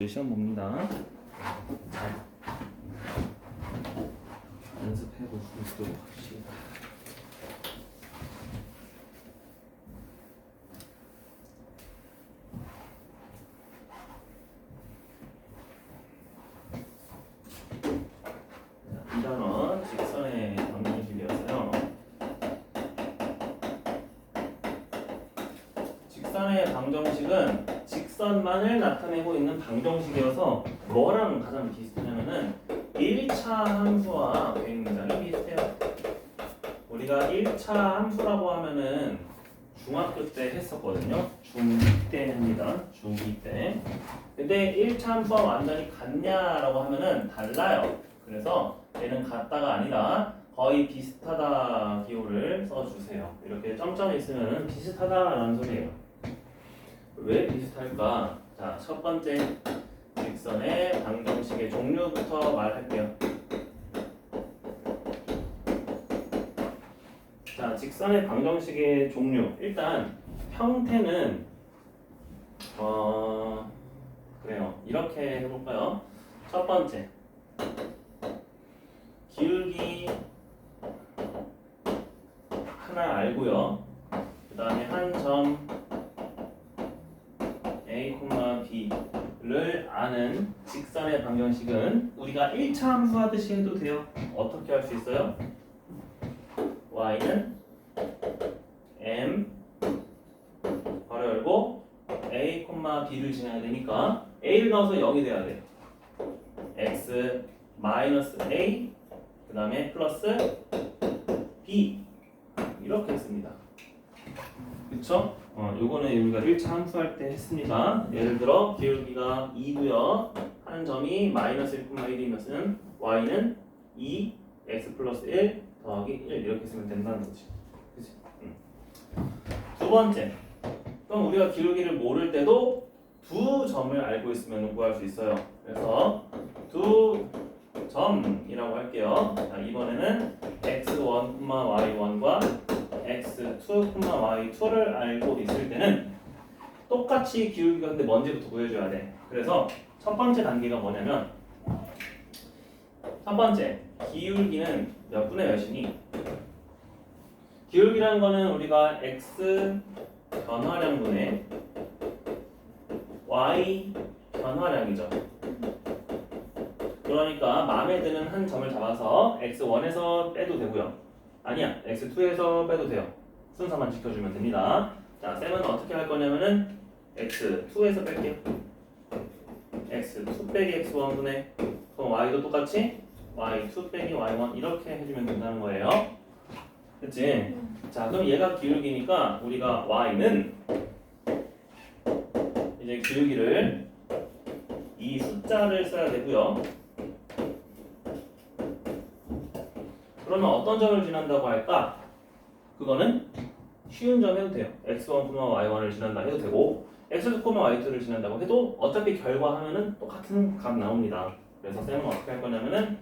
시험 봅니다. 연습해보고 있도록 합시다. 이 단원 직선의 방정식이었어요. 직선의 방정식은 직선만을 나타내고 있는 방정식이어서 뭐랑 가장 비슷하냐면은 1차 함수와 굉장히 비슷해요. 우리가 1차 함수라고 하면은 중학교 때 했었거든요. 중2 때 합니다. 중2 때. 근데 1차 함수와 완전히 같냐라고 하면은 달라요. 그래서 얘는 같다가 아니라 거의 비슷하다 기호를 써주세요. 이렇게 점점이 있으면 비슷하다라는 소리예요. 왜 비슷할까? 자, 첫 번째 직선의 방정식의 종류부터 말할게요. 자, 직선의 방정식의 종류. 일단 형태는 그래요. 이렇게 해볼까요? 첫 번째 기울기 하나 알고요. 그 다음에 한 점 A, B를 아는 직선의 방정식은 우리가 1차 함수 하듯이 해도 돼요. 어떻게 할 수 있어요? y는 m 바로 열고 A, B를 지나야 되니까 A를 넣어서 0이 돼야 돼요. x 마이너스 A 그 다음에 플러스 B 이렇게 했습니다. 그쵸? 요거는 우리가 1차 함수할 때 했습니다. 예를 들어 기울기가 2고요. 한 점이 마이너스 1,1이면 y는 2 x 플러스 1 더하기 1 이렇게 쓰면 된다는 거지. 그치? 두 번째, 그럼 우리가 기울기를 모를 때도 두 점을 알고 있으면 구할 수 있어요. 그래서 두 점이라고 할게요. 자, 이번에는 x1, y1과 x2, y2를 알고 있을 때는 똑같이 기울기가 근데 뭔지부터 구해줘야 돼. 그래서 첫 번째 단계가 뭐냐면 첫 번째 기울기는 몇 분의 몇이니? 기울기라는 거는 우리가 x 변화량분의 y 변화량이죠. 그러니까 마음에 드는 한 점을 잡아서 x1에서 빼도 되고요. 아니야, x2에서 빼도 돼요. 순서만 지켜주면 됩니다. 자, 쌤은 어떻게 할 거냐면은 x2에서 뺄게요. x2 빼기 x1분의 그럼 y도 똑같이 y2 빼기 y1 이렇게 해주면 된다는 거예요. 그치? 자, 그럼 얘가 기울기니까 우리가 y는 이제 기울기를 이 숫자를 써야 되고요. 그러면 어떤 점을 지난다고 할까? 그거는 쉬운 점 해도 돼요. x1, y1을 지난다 해도 되고 x2, y2를 지난다고 해도 어차피 결과하면은 똑같은 값 나옵니다. 그래서 쌤은 어떻게 할 거냐면은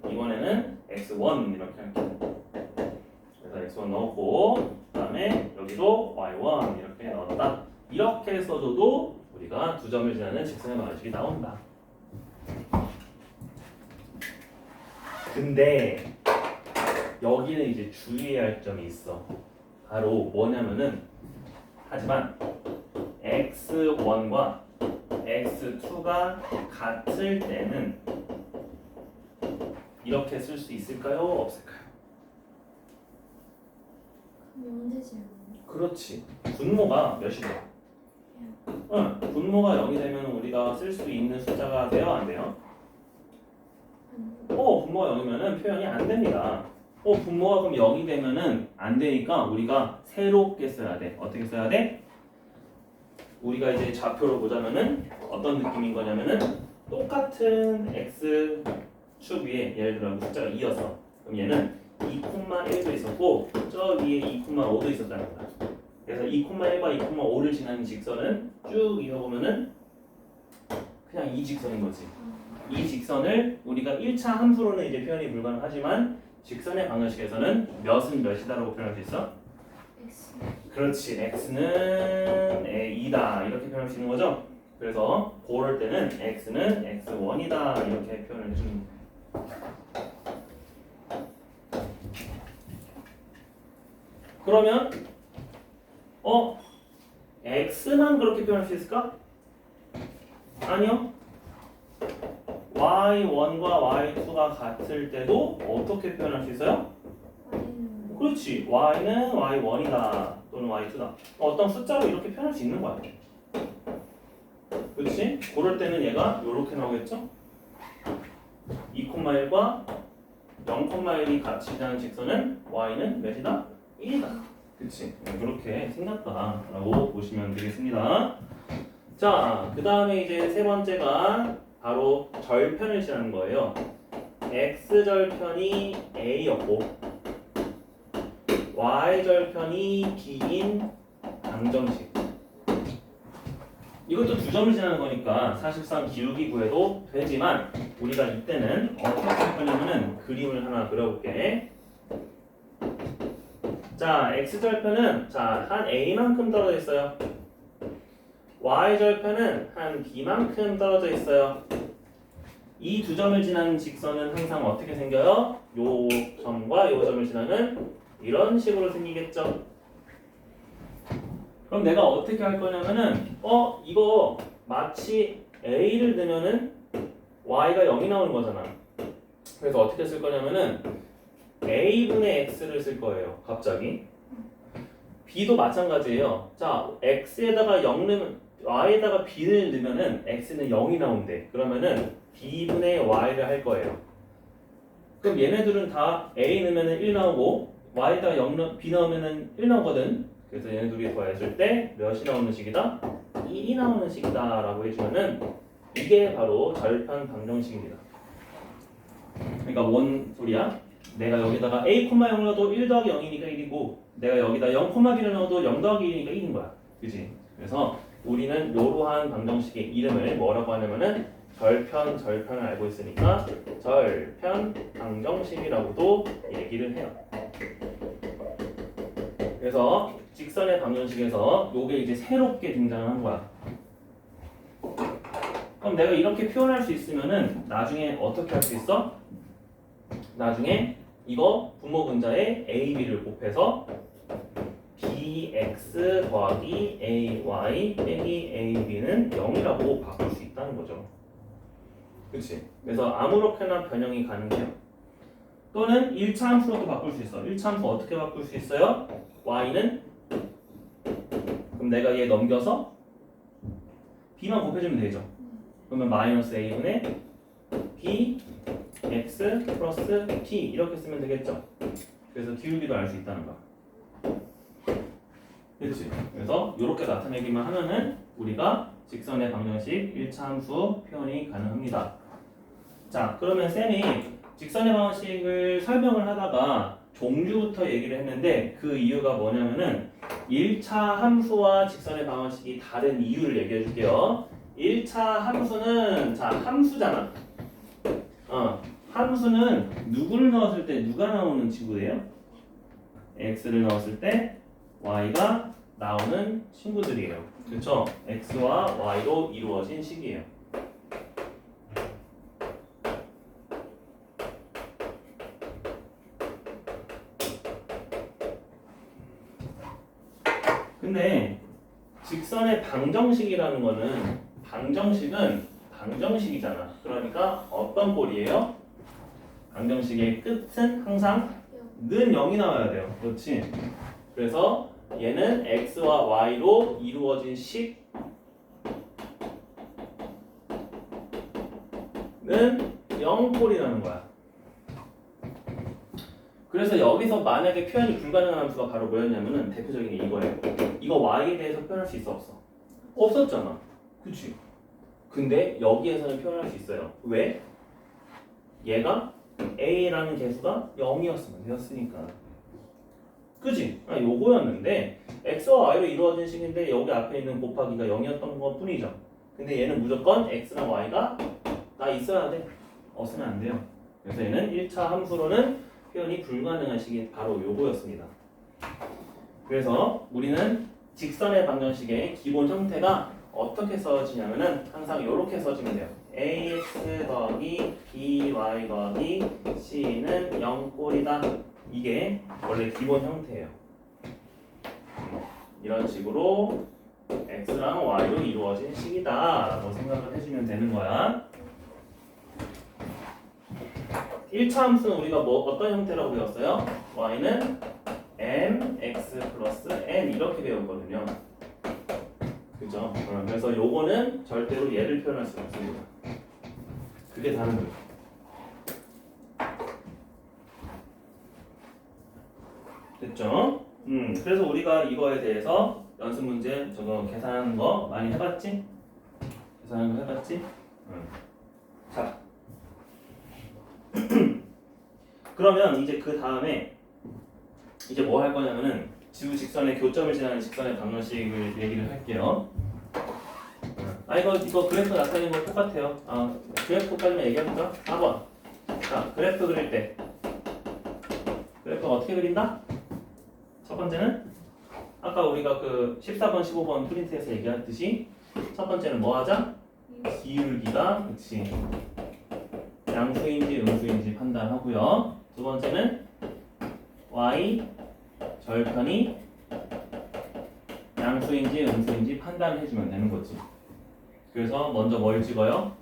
이번에는 x1 이렇게 할게요. 그래서 x1 넣고 그 다음에 여기도 y1 이렇게 넣었다. 이렇게 써줘도 우리가 두 점을 지나는 직선의 방정식이 나온다. 근데 여기는 이제 주의해야 할 점이 있어. 바로 뭐냐면은 하지만 x1과 x2가 같을 때는 이렇게 쓸 수 있을까요? 없을까요? 영되지 않나요? 그렇지. 분모가 몇이 돼요? 응, 분모가 0이 되면 우리가 쓸 수 있는 숫자가 돼요? 안 돼요? 분모가 0이면은 표현이 안 됩니다. 분모가 그럼 0이 되면은 안 되니까 우리가 새롭게 써야 돼. 어떻게 써야 돼? 우리가 이제 좌표로 보자면은 어떤 느낌인 거냐면은 똑같은 x 축 위에 예를 들어 숫자가 2였어. 그럼 얘는 2,1도 있었고 저 위에 2,5도 있었다는 거야. 그래서 2,1과 2,5를 지나는 직선은 쭉 이어보면은 그냥 이 직선인 거지. 이 직선을 우리가 1차 함수로는 이제 표현이 불가능하지만 직선의 방정식에서는 몇은 몇이다라고 표현할 수 있어? X 그렇지. x는 2다 이렇게 표현할 수 있는 거죠. 그래서 그럴 때는 x는 x1이다 이렇게 표현을 해주는 거예요. 그러면 x만 그렇게 표현할 수 있을까? 아니요. y1과 y2가 같을 때도 어떻게 표현할 수 있어요? Y는 그렇지. y는 y1이다 또는 y2다. 어떤 숫자로 이렇게 표현할 수 있는 거야. 그렇지? 그럴 때는 얘가 이렇게 나오겠죠? 2,1과 0,1이 같이 지나는 직선은 y는 몇이다? 1이다. 그치? 그렇게 생겼다라고 보시면 되겠습니다. 자, 그 다음에 이제 세 번째가 바로 절편을 지나는 거예요. x절편이 a였고 y절편이 b인 방정식. 이것도 두 점을 지나는 거니까 사실상 기울기 구해도 되지만 우리가 이때는 어떻게 할 거냐면은 그림을 하나 그려볼게. 자, x절편은 한 a만큼 떨어져 있어요. y절편은 한 b만큼 떨어져 있어요. 이 두 점을 지나는 직선은 항상 어떻게 생겨요? 요 점과 요 점을 지나면 이런 식으로 생기겠죠. 그럼 내가 어떻게 할 거냐면은 이거 마치 a를 넣으면은 y가 0이 나오는 거잖아. 그래서 어떻게 쓸 거냐면은 a분의 x를 쓸 거예요. 갑자기. b도 마찬가지예요. 자, x에다가 0 넣으면 y에다가 b를 넣으면은 x는 0이 나온대. 그러면은 b분의 y를 할 거예요. 그럼 얘네들은 다 a 넣으면은 1 나오고 y에다가 b 넣으면은 1 나오거든. 그래서 얘네 둘이 더했을 때 몇이 나오는 식이다? 1이 나오는 식이다 라고 해주면은 이게 바로 절편 방정식입니다. 그러니까 뭔 소리야? 내가 여기다가 a, 0을 넣어도 1 더하기 0이니까 1이고 내가 여기다 0,b를 넣어도 0 더하기 1이니까 1인 거야. 그치? 그래서 우리는 이러한 방정식의 이름을 뭐라고 하냐면은 절편을 알고 있으니까 절편 방정식이라고도 얘기를 해요. 그래서 직선의 방정식에서 요게 이제 새롭게 등장한 거야. 그럼 내가 이렇게 표현할 수 있으면은 나중에 어떻게 할 수 있어? 나중에 이거 분모 분자에 a, b를 곱해서 bx 더하기 ay 빼기 ab는 0이라고 바꿀 수 있다는 거죠. 그치? 그래서 아무렇게나 변형이 가능해요. 또는 1차 함수로도 바꿀 수 있어. 1차 함수 어떻게 바꿀 수 있어요? y는 그럼 내가 얘 넘겨서 b만 곱해주면 되죠. 그러면 마이너스 a분의 b x 플러스 t 이렇게 쓰면 되겠죠. 그래서 기울기도 알 수 있다는 거야. 그렇지? 그래서 이렇게 나타내기만 하면은 우리가 직선의 방정식 1차 함수 표현이 가능합니다. 자, 그러면 쌤이 직선의 방정식을 설명을 하다가 종류부터 얘기를 했는데 그 이유가 뭐냐면은 1차 함수와 직선의 방정식이 다른 이유를 얘기해 줄게요. 1차 함수는 함수잖아. 함수는 누구를 넣었을 때 누가 나오는 친구예요? x를 넣었을 때 y가 나오는 친구들이에요. 그렇죠? x와 y로 이루어진 식이에요. 근데 직선의 방정식이라는 거는 방정식은 방정식이잖아. 그러니까 어떤 꼴이에요? 방정식의 끝은 항상 는 0이 나와야 돼요. 그렇지? 그래서 얘는 x와 y로 이루어진 식은 0꼴이라는 거야. 그래서 여기서 만약에 표현이 불가능한 함수가 바로 뭐였냐면은 대표적인 게 이거예요. 이거 y에 대해서 표현할 수 있어 없어? 없었잖아. 그치? 근데 여기에서는 표현할 수 있어요. 왜? 얘가 a라는 개수가 0이었으면 되었으니까. 그지? 요거였는데 x와 y로 이루어진 식인데 여기 앞에 있는 곱하기가 0이었던 것 뿐이죠. 근데 얘는 무조건 x랑 y가 다 있어야 돼. 없으면 안 돼요. 그래서 얘는 1차 함수로는 표현이 불가능한 식이 바로 요거였습니다. 그래서 우리는 직선의 방정식의 기본 형태가 어떻게 써지냐면은 항상 이렇게 써지면 돼요. ax 더하기 by 더하기 c는 0꼴이다. 이게 원래 기본 형태예요. 이런 식으로 x랑 y로 이루어진 식이다 라고 생각을 해주면 되는 거야. 1차 함수는 우리가 어떤 형태라고 배웠어요? y는 mx 플러스 n 이렇게 배웠거든요. 그죠? 그래서 요거는 절대로 얘를 표현할 수 없습니다. 그게 다른 거예요. 됐죠? 그래서 우리가 이거에 대해서 연습 문제 저거 계산하는 거 많이 해봤지? 계산하는 거 해봤지? 자, 그러면 이제 그 다음에 이제 뭐 할 거냐면은 지구 직선의 교점을 지나는 직선의 방정식을 얘기를 할게요. 이거 그래프 나타내는 거 똑같아요. 그래프까지만 얘기해볼까? 4번. 자, 그래프 그릴 때 그래프가 어떻게 그린다? 첫 번째는 아까 우리가 그 14번, 15번 프린트에서 얘기했듯이 첫 번째는 뭐 하자? 기울기가 그치 양수인지 음수인지 판단하고요. 두 번째는 y 절편이 양수인지 음수인지 판단을 해주면 되는 거지. 그래서 먼저 뭘 찍어요?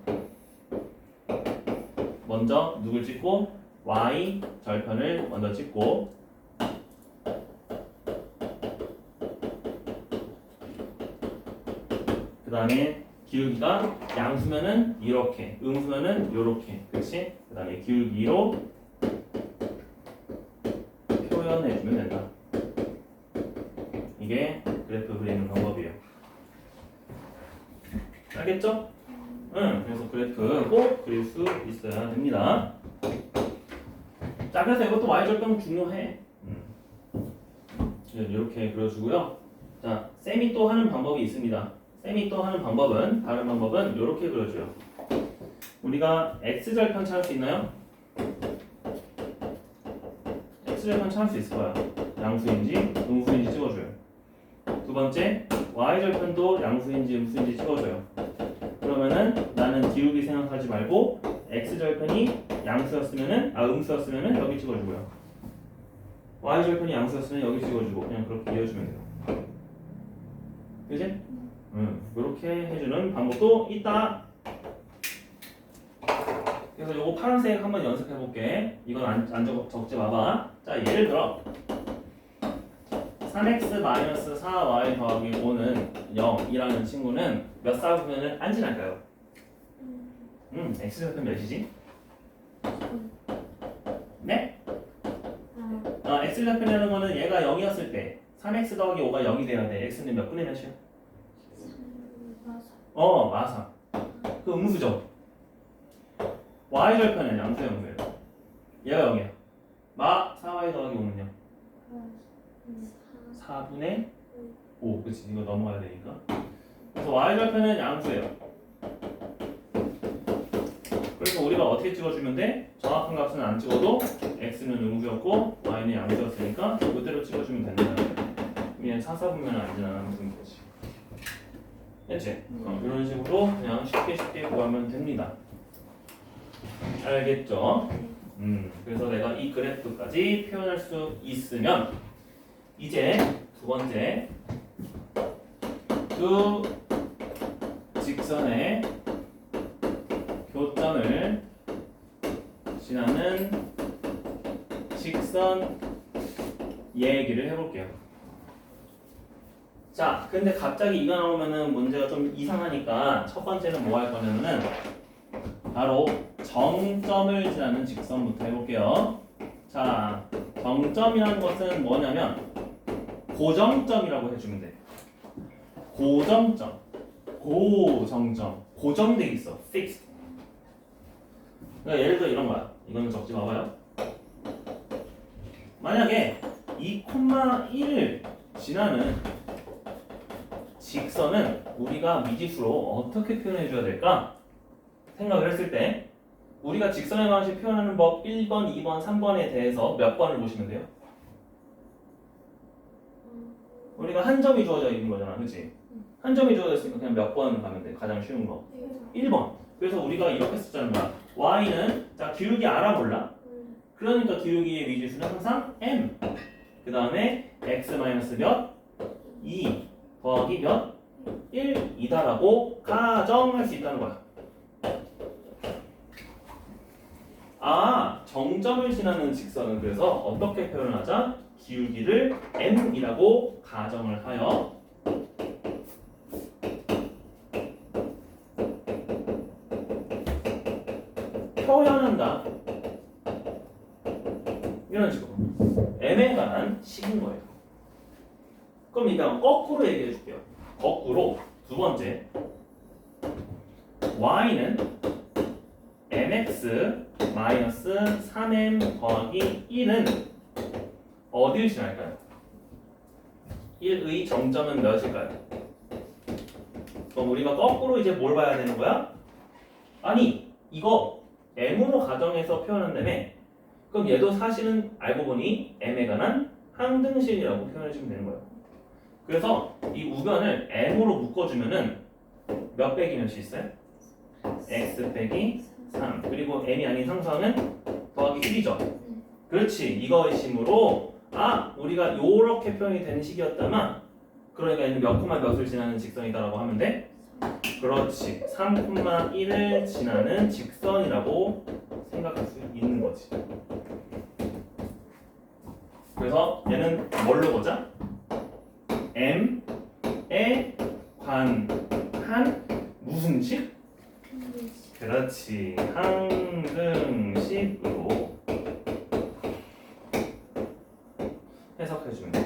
먼저 누굴 찍고 y 절편을 먼저 찍고 그 다음에 기울기가 양수면은 이렇게 음수면은 요렇게 그렇지? 그 다음에 기울기로 표현해주면 된다. 이게 그래프 그리는 방법이에요. 알겠죠? 그래서 그래프 꼭 그릴 수 있어야 됩니다. 자, 그래서 이것도 y절편 중요해. 이렇게 그려주고요. 자, 쌤이 또 하는 방법이 있습니다. 쌤이 또 하는 방법은 다른 방법은 이렇게 그려줘요. 우리가 x절편 찾을 수 있나요? x절편 찾을 수 있을 거야. 양수인지 음수인지 찍어줘요. 두 번째 y절편도 양수인지 음수인지 찍어줘요. 그러면은 나는 기울기 생각하지 말고 x절편이 양수였으면은 음수였으면은 여기 찍어주고요. y절편이 양수였으면 여기 찍어주고 그냥 그렇게 이어주면 돼요. 그지? 이렇게 해주는 방법도 있다. 그래서 요거 파란색 한번 연습해 볼게. 이건 안 적지 마봐. 자, 예를 들어 3x-4y 더하기 5는 0이라는 친구는 몇 사분면을 안 지날까요? x절편 몇이지? 네? x절편이라는 거는 얘가 0이었을 때 3x 더하기 5가 0이 돼야 돼. x는 몇 분의 몇이야? 마사. 그 음수죠. y절편은 양수의 음수예요. 얘가 0이야. 4y 더하기 5는요? 4분의 5. 그치, 이거 넘어가야 되니까. 그래서 y절편은 양수예요. 그래서 우리가 어떻게 찍어주면 돼? 정확한 값은 안 찍어도 x는 음수였고 y는 양수였으니까 그대로 찍어주면 된다. 그냥 4분면 안 지나는 거지. 됐지? 이런 식으로 그냥 쉽게 구하면 됩니다. 알겠죠? 그래서 내가 이 그래프까지 표현할 수 있으면 이제 두 번째 두 직선의 교점을 지나는 직선 얘기를 해볼게요. 자, 근데 갑자기 이거 나오면은 문제가 좀 이상하니까 첫 번째는 뭐 할 거냐면은 바로 정점을 지나는 직선부터 해볼게요. 자, 정점이라는 것은 뭐냐면 고정점이라고 해주면 돼. 고정점, 고정점, 고정돼 있어. fixed. 그러니까 예를 들어 이런 거야. 이거는 적지 마봐요. 만약에 2,1을 지나는 직선은 우리가 미지수로 어떻게 표현해 줘야 될까? 생각을 했을 때 우리가 직선의 방식 표현하는 법 1번, 2번, 3번에 대해서 몇 번을 보시면 돼요? 우리가 한 점이 주어져 있는 거잖아, 그치? 한 점이 주어졌으니까 그냥 몇 번 가면 돼? 가장 쉬운 거. 1번. 그래서 우리가 이렇게 썼자는 거야. y는 자 기울기 알아 몰라? 그러니까 기울기의 미지수는 항상 m. 그 다음에 x 마이너스 몇? 2 더하기 몇? 1이다라고 가정할 수 있다는 거야. 아, 정점을 지나는 직선은 그래서 어떻게 표현을 하자? 기울기를 m이라고 가정을 하여 표현한다. 이런 식으로 m에 관한 식인 거예요. 그럼 일단 거꾸로 얘기해 줄게요. 거꾸로 두 번째 y는 mx 마이너스 3m 더하기 1은 어디를 지날까요? 1의 정점은 몇일까요? 그럼 우리가 거꾸로 이제 뭘 봐야 되는 거야? 아니 이거 m으로 가정해서 표현한다며. 그럼 얘도 사실은 알고 보니 m에 관한 항등식이라고 표현해주면 되는 거예요. 그래서 이 우변을 m으로 묶어주면은 몇 빼기 몇이 있어요? x 빼기 3 그리고 m이 아닌 상수항은 더하기 1이죠. 그렇지. 이거의 심으로 아 우리가 요렇게 표현이 되는 식이었다만 그러니까 얘는 몇 콤마 몇을 지나는 직선이다라고 하면 돼? 그렇지. 3,1을 지나는 직선이라고 생각할 수 있는 거지. 그래서 얘는 뭘로 보자? m에 관한 무슨 식? 그렇지. 항등식으로 해석해주면 돼.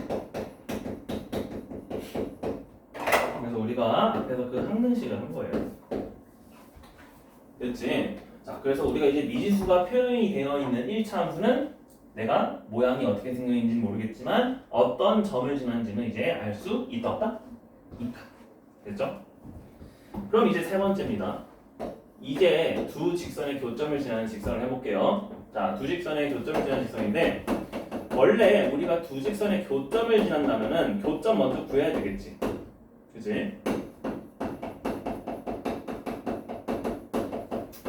그래서 우리가 앞에서 그 항등식을 한 거예요. 됐지? 자, 그래서 우리가 이제 미지수가 표현이 되어 있는 1차 함수는 내가 모양이 어떻게 생겼는지는 모르겠지만 어떤 점을 지난지는 이제 알 수 있다 없다? 있다. 됐죠? 그럼 이제 세 번째입니다. 이제 두 직선의 교점을 지나는 직선을 해볼게요. 자, 두 직선의 교점을 지나는 직선인데 원래 우리가 두 직선의 교점을 지난다면은 교점 먼저 구해야 되겠지. 그치?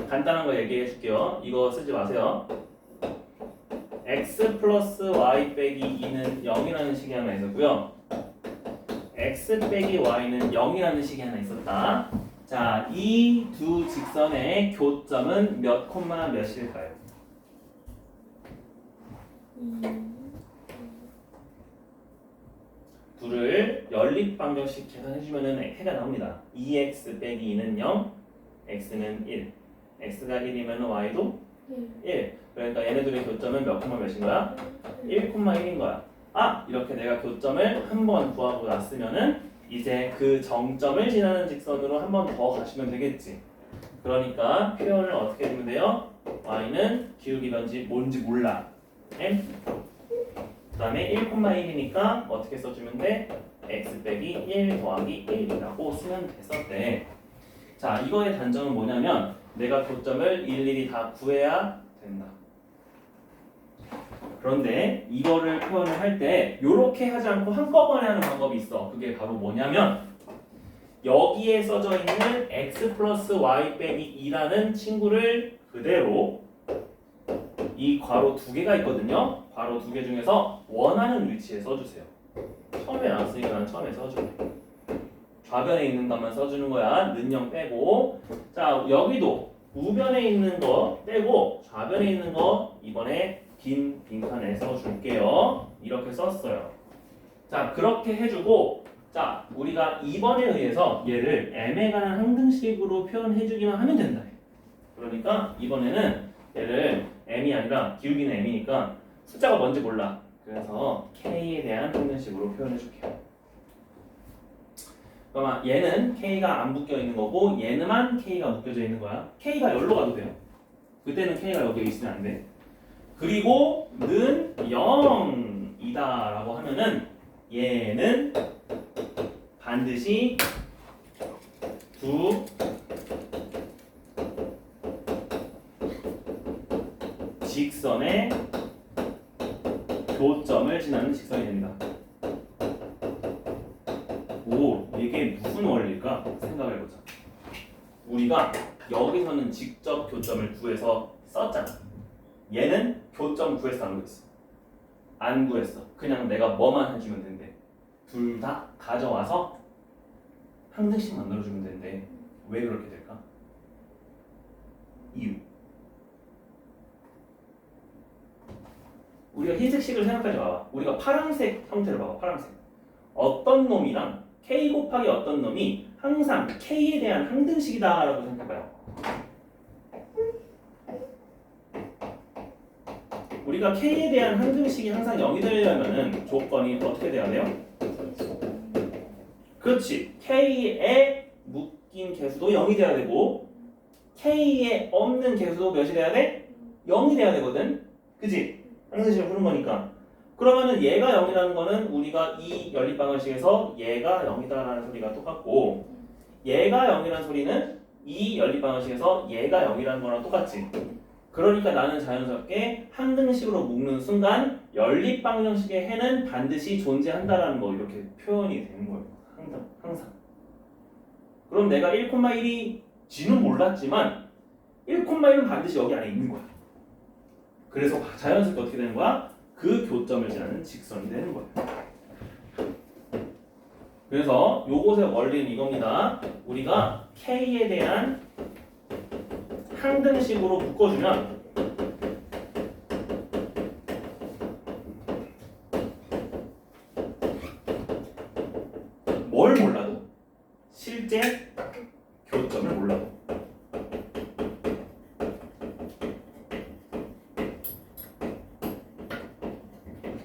간단한 거 얘기해 줄게요. 이거 쓰지 마세요. x 플러스 y 빼기 2는 0이라는 식이 하나 있었고요. x 빼기 y는 0이라는 식이 하나 있었다. 자, 이 두 직선의 교점은 몇 콤마 몇일까요? 둘을 연립방정식 계산해주면 해가 나옵니다. 2x 빼기 2는 0, x는 1. x가 1이면 y도 1. 그러니까 얘네들의 교점은 몇 콤마 몇인 거야? 1, 1인 거야. 아! 이렇게 내가 교점을 한 번 구하고 났으면은 이제 그 정점을 지나는 직선으로 한 번 더 가시면 되겠지. 그러니까 표현을 어떻게 해주면 돼요? y는 기울기 뭔지 몰라. m. 그 다음에 1,1이니까 어떻게 써주면 돼? x 빼기 1 더하기 1이라고 쓰면 됐었대. 자, 이거의 단점은 뭐냐면 내가 교점을 일일이 다 구해야 된다. 그런데 이거를 표현을 할 때 이렇게 하지 않고 한꺼번에 하는 방법이 있어. 그게 바로 뭐냐면 여기에 써져 있는 x 플러스 y 빼기 2라는 친구를 그대로 이 괄호 두 개가 있거든요. 괄호 두 개 중에서 원하는 위치에 써주세요. 처음에 나왔으니까 난 처음에 써줄게. 좌변에 있는 것만 써주는 거야. 는영 빼고. 자, 여기도 우변에 있는 거 빼고 좌변에 있는 거 이번에 빈 칸에 써줄게요. 이렇게 썼어요. 자, 그렇게 해주고 자, 우리가 2번에 의해서 얘를 m에 관한 항등식으로 표현해주기만 하면 된다. 그러니까 이번에는 얘를 m이 아니라 기울기는 m이니까 숫자가 뭔지 몰라. 그래서 k에 대한 항등식으로 표현해줄게요. 그러면 얘는 k가 안 묶여 있는 거고 얘는만 k가 묶여져 있는 거야. k가 여기로 가도 돼요. 그때는 k가 여기 있으면 안 돼. 그리고 는 0이다 라고 하면은 얘는 반드시 두 직선의 교점을 지나는 직선이 됩니다. 오, 이게 이게 무슨 원리일까 생각해보자. 우리가 여기서는 직접 교점을 구해서 썼잖아. 얘는 교점 구해서 안 구했어. 안 구했어. 그냥 내가 뭐만 해주면 된대. 둘 다 가져와서 항등식 만들어주면 된대. 왜 그렇게 될까? 이유. 우리가 흰색식을 생각하지 마봐. 우리가 파란색 형태를 봐봐. 파란색. 어떤 놈이랑 k 곱하기 어떤 놈이 항상 k에 대한 항등식이다라고 생각해봐요. 우리가 k에 대한 항등식이 항상 0이 되려면은 조건이 어떻게 돼야 돼요? 그렇지. k에 묶인 개수도 0이 돼야 되고 k에 없는 개수도 몇이 돼야 돼? 0이 돼야 되거든. 그치? 항등식을 푸는 거니까. 그러면은 얘가 0이라는 거는 우리가 이 연립방정식에서 얘가 0이다라는 소리가 똑같고 얘가 0이라는 소리는 이 연립방정식에서 얘가 0이라는 거랑 똑같지. 그러니까 나는 자연스럽게 항등식으로 묶는 순간 연립방정식의 해는 반드시 존재한다라는 거 이렇게 표현이 되는 거예요. 항상. 그럼 내가 1,1이 지는 몰랐지만 1,1은 반드시 여기 안에 있는 거야. 그래서 자연스럽게 어떻게 되는 거야? 그 교점을 지나는 직선이 되는 거예요. 그래서 요것의 원리는 이겁니다. 우리가 K에 대한 항등식으로 묶어주면 뭘 몰라도 실제 교점을 몰라도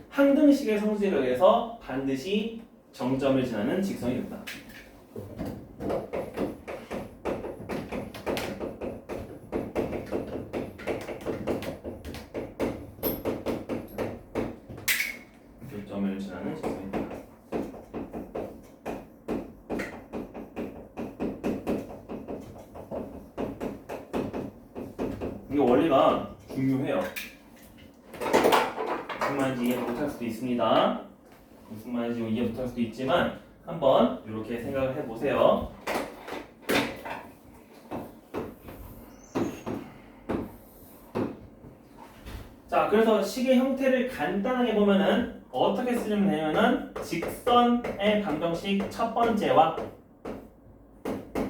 항등식의 성질에 의해서 반드시 정점을 지나는 직선이 된다. 교점을 지나는 직선이 된다. 이 원리가 중요해요. 무슨 말인지 이해 못할 수도 있습니다. 무슨 말인지 이해 못할 수도 있지만 한번 이렇게 생각을 해보세요. 자, 그래서 식의 형태를 간단하게 보면은 어떻게 쓰면 되냐면은 직선의 방정식 첫 번째와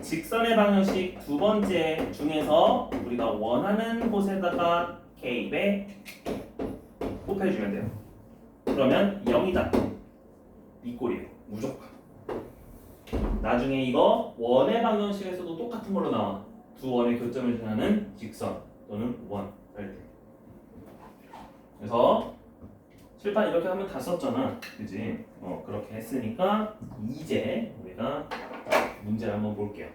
직선의 방정식 두 번째 중에서 우리가 원하는 곳에다가 K배 곱해주면 돼요. 그러면 0이다. 이 꼴이에요. 무조건. 나중에 이거 원의 방정식에서도 똑같은 걸로 나와. 두 원의 교점을 지나는 직선 또는 원 할 때. 그래서 칠판 이렇게 하면 다 썼잖아. 그지? 그렇게 했으니까 이제 우리가 문제를 한번 볼게요.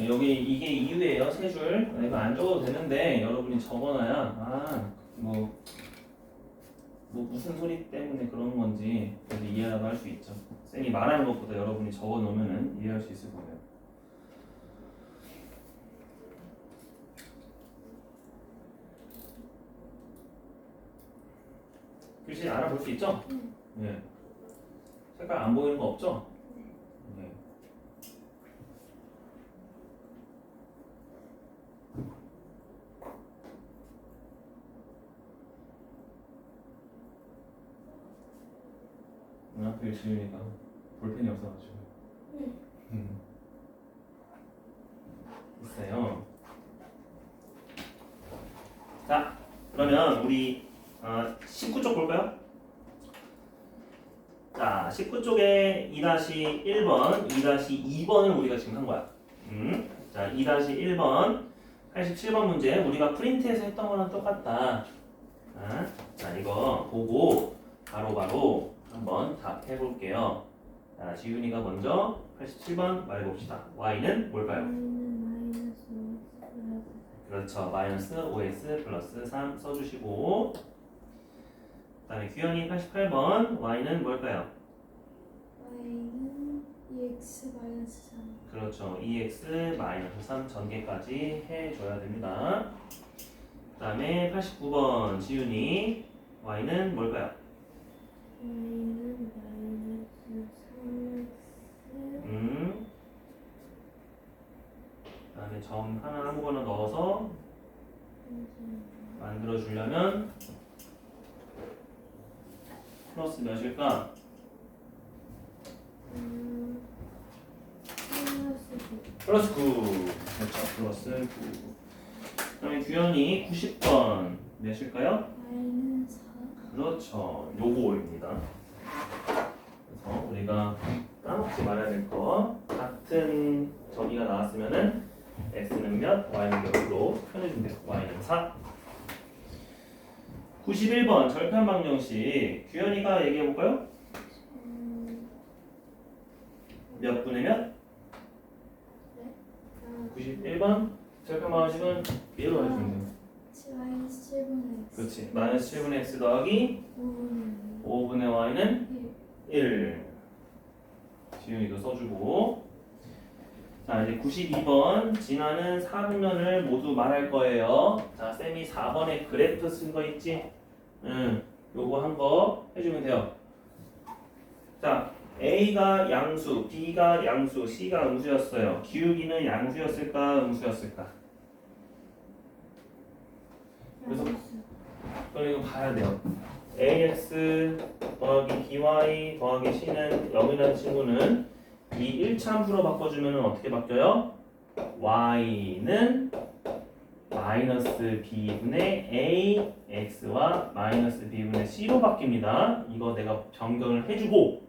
여기 이게 이유예요. 세 줄. 이거 안 적어도 되는데 여러분이 적어놔야 뭐 무슨 소리 때문에 그러는 건지 이해라도 할 수 있죠. 쌤이 말하는 것보다 여러분이 적어놓으면은 이해할 수 있을 거예요. 글씨 알아볼 수 있죠? 네. 색깔 안 보이는 거 없죠? 네. 앞에 지윤이가 볼펜이 없어가지고 있어요. 자, 그러면 우리 19쪽 볼까요? 자, 19쪽에 2-1번, 2-2번을 우리가 지금 한 거야. 자, 2-1번, 87번 문제 우리가 프린트해서 했던 거랑 똑같다. 자, 이거 보고 바로 한번 답해 볼게요. 자, 지윤이가 먼저 87번 말해봅시다. y는 뭘까요? 그렇죠. 마이너스 5x 플러스 3 써주시고 그 다음에 규현이 88번 y는 뭘까요? A는 EX 마이너스 3. 그렇죠. 2x-3 전개까지 해줘야 됩니다. 그 다음에 89번 지윤이 y는 뭘까요? Y는 마이너스 3X. 그 다음에 점 하나 아무거나 넣어서 만들어 주려면 플러스 몇일까? 플러스 9. 그렇죠. 플러스 9. 그 다음에 규현이 90번 몇일까요? Y는 4. 그렇죠. 요거입니다. 그래서 우리가 까먹지 말아야 될 거 같은 저기가 나왔으면은 x는 몇, y는 몇으로 표현해주면 돼요. y는 4. 91번 절편 방정식 규현이가 얘기해볼까요? 몇 분의 몇? 91번 절편 방정식은 얘로 해주면 돼요. 마이너스 7분의 X. 그렇지. 마이너스 7분의 x 더하기 5분의 y는 1. 지윤이도 써주고. 자, 이제 92번 진화는 4분면을 모두 말할 거예요. 자, 쌤이 4번에 그래프 쓴 거 있지? 요거 한 거 해주면 돼요. 자, A가 양수, B가 양수, C가 음수였어요. 기울기는 양수였을까, 음수였을까? 그래서 그럼 이거 봐야 돼요. AX 더하기 BY 더하기 C는 0이라는 친구는 이 1차함수로 바꿔주면 어떻게 바뀌어요? Y는 마이너스 B분의 A, X와 마이너스 B분의 C로 바뀝니다. 이거 내가 변경을 해주고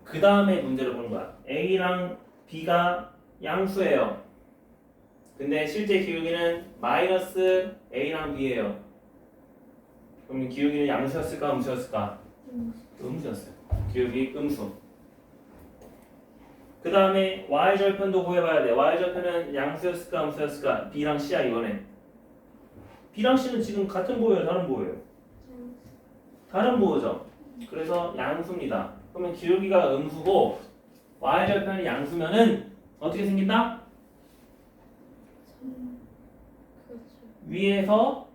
그 다음에 문제를 보는 거야. A랑 B가 양수예요. 근데 실제 기울기는 마이너스 A랑 B예요. 그럼 기울기는 양수였을까, 음수였을까? 음수였어요. 기울기 음수. 그 다음에 y절편도 구해봐야 돼. y절편은 양수였을까, 음수였을까? B랑 C야 이번에. B랑 C는 지금 같은 보여요, 다른 보여요? 다른 보호죠. 그래서 양수입니다. 그러면 기울기가 음수고 y절편이 양수면은 어떻게 생긴다? 그렇죠. 위에서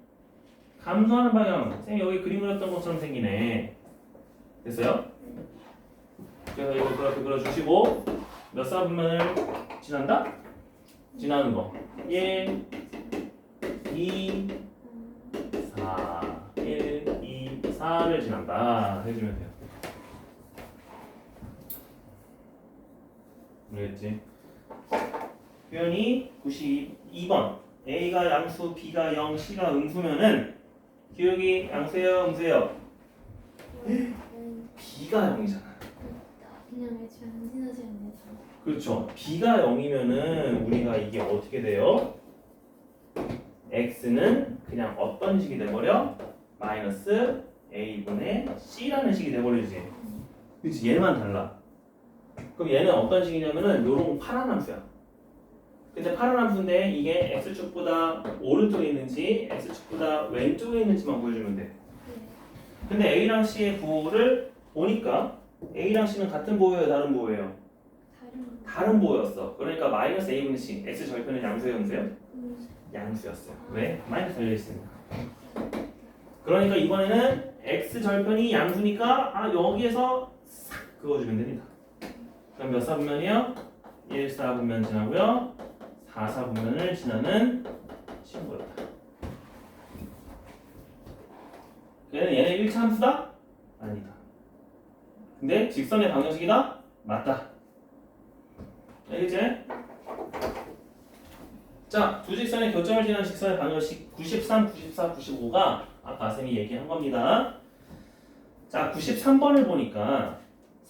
감소하는 방향. 선생님 여기 그림 그렸던 것처럼 생기네. 됐어요? 그래서 이거 그렇게 그려주시고 몇 사분면을 지난다? 지나는 거 1, 2, 4 1, 2, 4를 지난다 해주면 돼요. 알겠지? 표현이 92번 A가 양수, B가 0, C가 음수면은 기울기 양수예요, 음수예요? B가 0이잖아. 그냥 애초에 안 지나지 않네. 그렇죠. B가 0이면은 우리가 이게 어떻게 돼요? X는 그냥 어떤 식이 돼버려? 마이너스 A분의 C라는 식이 돼버리지. 그렇지. 얘만 달라. 그럼 얘는 어떤 식이냐면은 요런 파란 함수야. 근데 파란 함수인데 이게 X축보다 오른쪽에 있는지 X축보다 왼쪽에 있는지만 보여주면 돼. 근데 A랑 C의 부호를 보니까 A랑 C는 같은 보호예요, 다른 보호예요? 다른 보호였어. 그러니까 마이너스 A분의 C, X 절편은 양수예요, 음수예요? 양수였어요. 왜? 마이너스 달려있으니까. 그러니까 이번에는 X 절편이 양수니까 여기에서 싹 그어주면 됩니다. 그럼 몇 사분면이요? 1, 4분면 지나고요. 4, 4분면을 지나는 친구였다. 얘는 1차 함수다? 아니다. 근데 직선의 방정식이다? 맞다. 알겠지? 자, 두 직선의 교점을 지나는 직선의 방정식 93, 94, 95가 아까 쌤이 얘기한 겁니다. 자, 93번을 보니까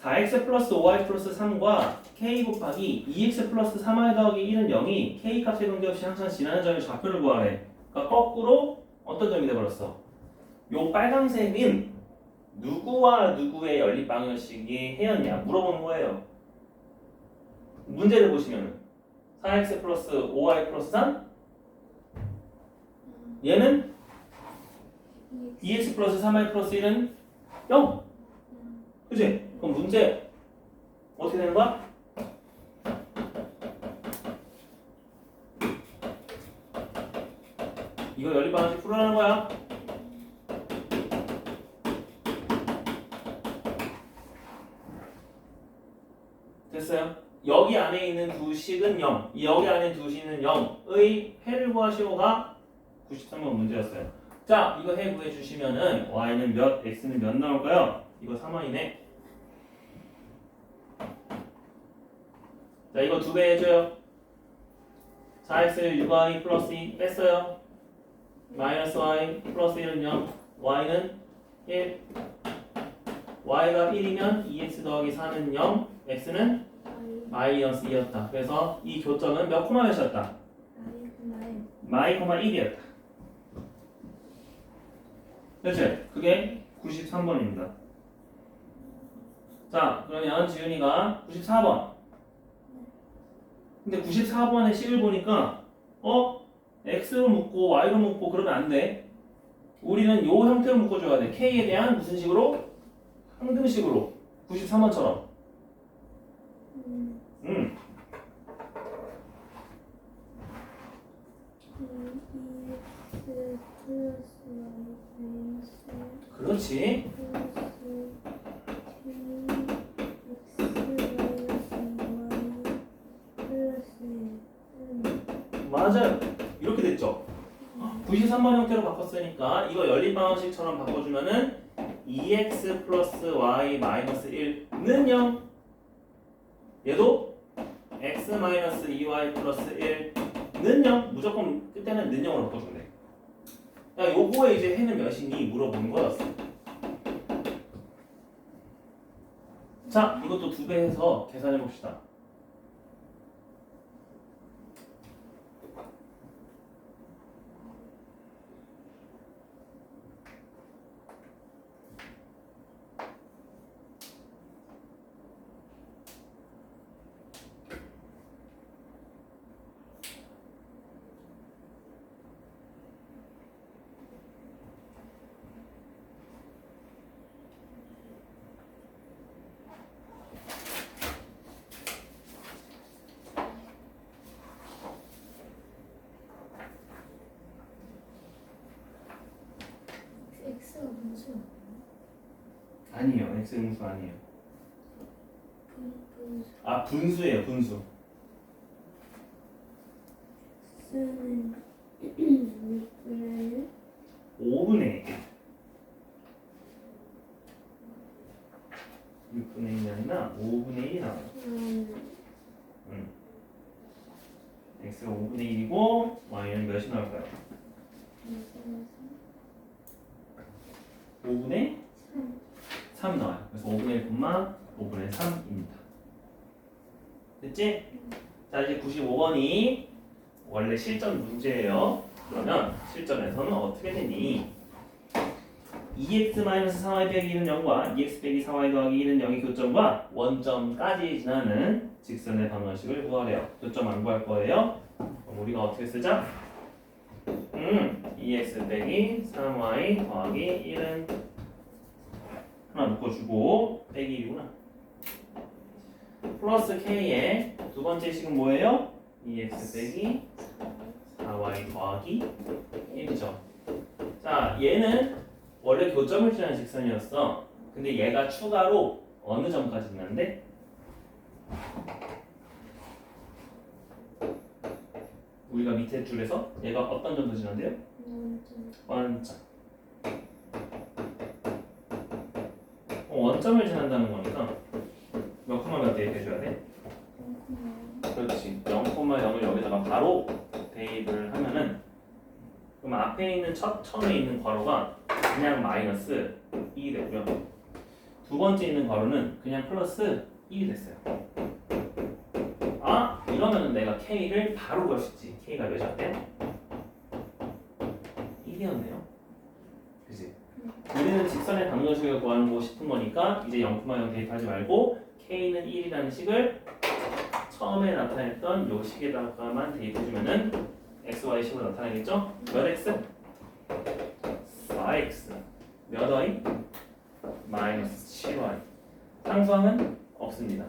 4x 플러스 5y 플러스 3과 k 곱하기 2x 플러스 3y 더하기 1은 0이 k 값에 관계없이 항상 지나는 점의 좌표를 구하래. 그러니까 거꾸로 어떤 점이 돼버렸어? 요 빨간색은 누구와 누구의 연립 방정식이 해였냐 물어보는 거예요. 문제를 보시면 4x 플러스 5y 플러스 3 얘는 2x 플러스 3y 플러스 1은 0 그치? 그럼 문제 어떻게 되는 거야? 이거 연립방식 풀어라는 거야. 됐어요? 여기 안에 있는 두 식은 0, 여기 안에 있는 두 식은 0의 해를 구하시오가 93번 문제였어요. 자, 이거 해 구해주시면은 y는 몇, x는 몇 나올까요? 이거 3원이네. 자, 이거 두 배 해줘요. 4x를 6y 플러스 2 뺐어요. 마이너스 y 플러스 1은 0, y는 1. y가 1이면 2x 더하기 4는 0, x는 마이너스 2였다. 그래서 이 교점은 몇 코마 몇이었다? 마이 코마 1이었다. 그렇지? 그게 93번입니다. 자, 그러면 지훈이가 94번. 근데 94번의 식을 보니까 x로 묶고 y로 묶고 그러면 안 돼. 우리는 요 형태로 묶어줘야 돼. k에 대한 무슨 식으로? 항등식으로. 93번처럼. 그렇지. 맞아요. 이렇게 됐죠. 93번 형태로 바꿨으니까 이거 연립방정식처럼 바꿔주면은 2x 플러스 y 마이너스 1는 0. 얘도 x 마이너스 2y 플러스 1는 0. 무조건 끝에는 는 0으로 바꿔주면 돼. 야, 요거에 이제 해는 몇이니 물어보는 거였어. 자, 이것도 두 배 해서 계산해 봅시다. x가 분수 아니에요. x 분수 아니에요. 분수 아, 분수예요. 분수. x는 6분의 5분의 1. 6분의 1이 아니라 5분의 1이 나와요. x가 5분의 1이고 y는 몇이 나올까요? 5분의 3 나와요. 그래서 5분의 1, 5분의 3입니다. 됐지? 자, 이제 95번이 원래 실전 문제예요. 그러면 실전에서는 어떻게 되니? 2x-3y 빼기 1은 0과 2x 빼기 4y 더하기 1은 0의 교점과 원점까지 지나는 직선의 방정식을 구하래요. 교점 안 구할 거예요. 그럼 우리가 어떻게 쓰자? 2x 빼기 3y 더하기 1은 하나 묶어주고 빼기 1이구나. 플러스 k의 두 번째 식은 뭐예요? 2x 빼기 4y 더하기 1이죠. 자, 얘는 원래 교점을 지나는 직선이었어. 근데 얘가 추가로 어느 점까지 지나는데? 우리가 밑에 줄에서 얘가 어떤 점도 지난대요? 원점. 원점을 지난다는 거니까 몇 콤마가 대입해줘야 돼? 그렇지. 0,0을 여기다가 바로 대입을 하면은 그럼 앞에 있는 처음에 있는 괄호가 그냥 마이너스 2이 되고요. 두 번째 있는 괄호는 그냥 플러스 1이 됐어요. 아, 이러면은 내가 k를 바로 구할 수 있지. k가 몇이었대요? 1이었네요. 그치? 우리는 직선의 방정식을 구하고 싶은 거니까 이제 0,0 대입하지 말고 k는 1이라는 식을 처음에 나타냈던 요 식에다가만 대입해주면은 x, y 식으로 나타나겠죠? 몇 x? 4x. 몇 y? 마이너스 7y. 상수항은 없습니다.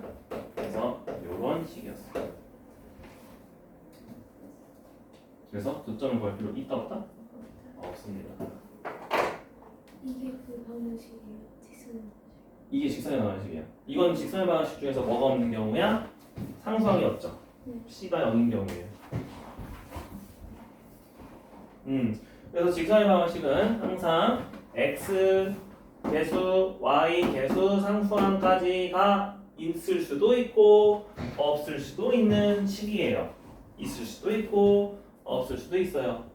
그래서 이런 식이었어요. 그래서 교점을 구할 필요 있다 없다? 없습니다. 이게 그 방정식이에요. 직선의 방정식. 이게 직선의 방정식이에요. 이건 직선의 방정식 중에서 뭐가 없는 경우야? 상수항이 없죠. 네. C가 0인 경우에요. 그래서 직선의 방정식은 항상 x 개수, y 개수, 상수항까지가 있을 수도 있고 없을 수도 있는 식이에요. 있을 수도 있고 없을 수도 있어요.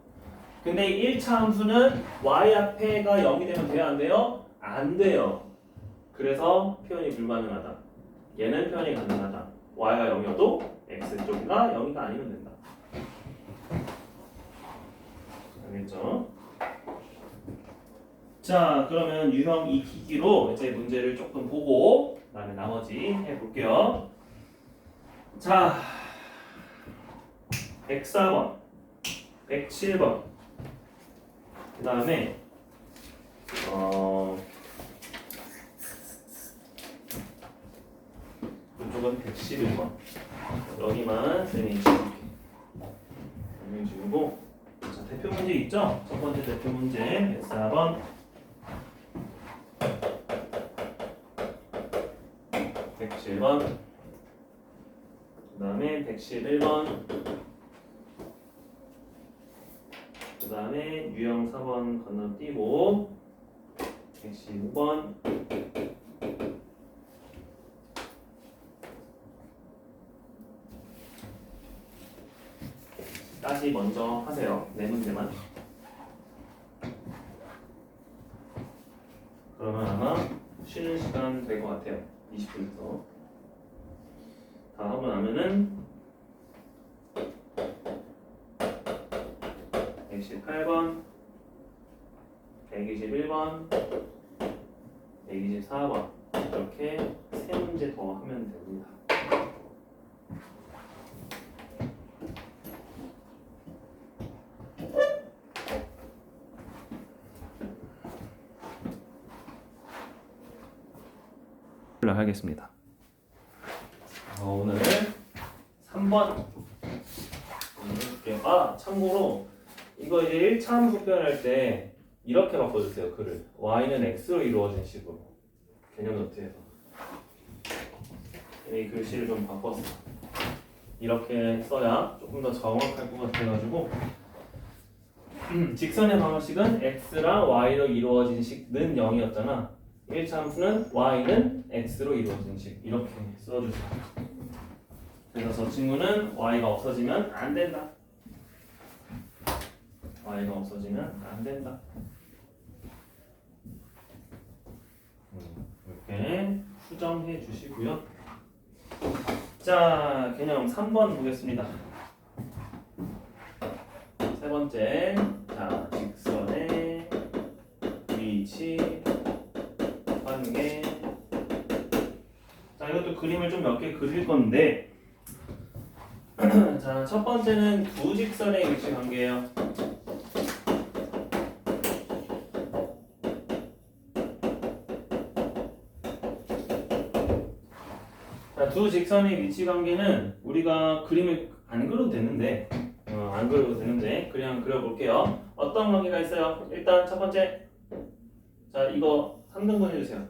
근데 1차 함수는 y 앞에가 0이 되면 돼요? 안 돼요? 안 돼요. 그래서 표현이 불가능하다. 얘는 표현이 가능하다. y가 0이어도 x쪽이가 0이가 아니면 된다. 알겠죠? 자, 그러면 유형 익히기로 이제 문제를 조금 보고 그다음에 나머지 해볼게요. 자, 104번, 107번, 그 다음에 이쪽은 111번. 여기만 쌤이 지우고. 자, 대표 문제 있죠? 첫 번째 대표 문제 104번, 107번, 그 다음에 111번, 그 다음에 유형 4번 건너뛰고 115번, 다시 먼저 하세요. 네 문제만. 그러면 아마 쉬는 시간 될 것 같아요. 20분에서. 다 하고 나면은 118번, 121번, 124번 이렇게 세 문제 더 하면 됩니다. 하겠습니다. 오늘 3번 참고로 이거 이제 1차 함수 표현할 때 이렇게 바꿔주세요. 글을 y는 x로 이루어진 식으로 개념 노트에서 이 글씨를 좀 바꿨어. 이렇게 써야 조금 더 정확할 것 같아가지고 직선의 방정식은 x랑 y로 이루어진 식는 0이었잖아. 1차 함수는 y는 x로 이루어진 식 이렇게 써주세요. 그래서 저 친구는 y가 없어지면 안 된다. y가 없어지면 안 된다. 이렇게 수정해 주시고요. 자, 개념 3번 보겠습니다. 세 번째, 자, 직선의 위치 관계. 자, 이것도 그림을 좀 몇 개 그릴 건데, 자, 첫 번째는 두 직선의 위치 관계예요. 자, 두 직선의 위치 관계는 우리가 그림을 안 그려도 되는데, 안 그려도 되는데 그냥 그려볼게요. 어떤 관계가 있어요? 일단 첫 번째, 자, 이거 3등분 해주세요.